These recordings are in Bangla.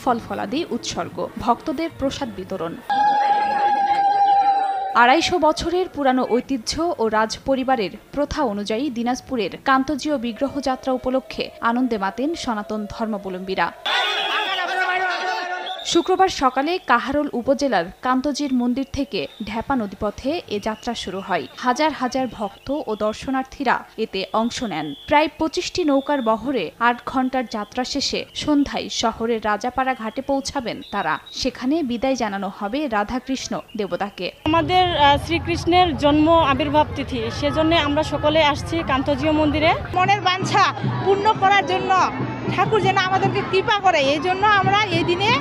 ফলফলাদি উৎসর্গ, ভক্তদের প্রসাদ বিতরণ। ২৫০ বছরের পুরানো ঐতিহ্য ও রাজ পরিবারের প্রথা অনুযায়ী দিনাজপুরের কান্তজিও বিগ্রহ যাত্রা উপলক্ষে আনন্দে মাতেন সনাতন ধর্মাবলম্বীরা। শুক্রবার সকালে কাহারোল উপজেলার কান্তজির মন্দির থেকে ঢেপা নদীপথে এ যাত্রা শুরু হয়। হাজার হাজার ভক্ত ও দর্শনার্থীরা এতে অংশ নেন। প্রায় ২৫টি নৌকার বহরে ৮ ঘণ্টার যাত্রা শেষে সন্ধ্যায় শহরের রাজাপাড়া ঘাটে পৌঁছাবেন তারা। সেখানে বিদায় জানানো হবে রাধাকৃষ্ণ দেবতাকে। আমাদের শ্রীকৃষ্ণের জন্ম আবির্ভাব তিথি, সেজন্য আমরা সকলে আসছি কান্তজিও মন্দিরে। মনের বাঞ্ছা পূর্ণ করার জন্য ঠাকুর যেন আমাদেরকে কৃপা করে, এই জন্য আমরা এই দিনে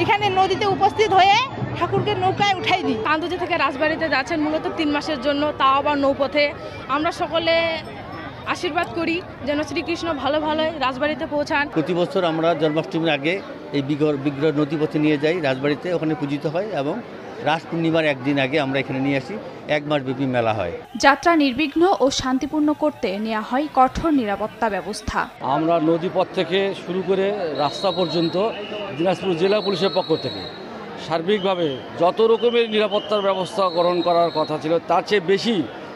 এখানে নদীতে উপস্থিত হয়ে ঠাকুরকে নৌকায় উঠাই দিই। কান্তজি থেকে রাজবাড়িতে যাচ্ছেন মূলত ৩ মাসের জন্য, তাও আবার নৌপথে। আমরা সকলে আশীর্বাদ করি যেন শ্রীকৃষ্ণ ভালো ভালো রাজবাড়িতে পৌঁছান। প্রতি বছর আমরা জন্মাষ্টমীর আগে এই বিগ্রহ নদীপথে নিয়ে যাই রাজবাড়িতে, ওখানে পূজিত হয় এবং রাস পূর্ণিমার একদিন আগে আমরা এখানে নিয়ে আসি। ১ মাস ব্যাপী মেলা হয়। যাত্রা নির্বিঘ্ন ও শান্তিপূর্ণ করতে নেওয়া হয় কঠোর নিরাপত্তা ব্যবস্থা। আমরা নদীপথ থেকে শুরু করে রাস্তা পর্যন্ত দিনাজপুর জেলা পুলিশের পক্ষ থেকে সার্বিকভাবে যত রকমের নিরাপত্তার ব্যবস্থা গ্রহণ করার কথা ছিল তার চেয়ে বেশি,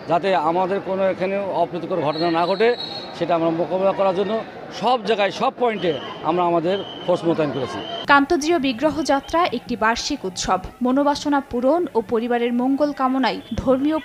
যাতে আমাদের কোনো এখানে অপ্রীতিকর ঘটনা না ঘটে সেটা আমরা মোকাবিলা করার জন্য সব জায়গায় সব পয়েন্টে আমরা আমাদের ফোর্স মোতায়েন করেছি। কান্তজিও বিগ্রহ যাত্রা একটি বার্ষিক উৎসব। মনোবাসনা পূরণ ও পরিবারের মঙ্গল কামনায় ধর্মীয়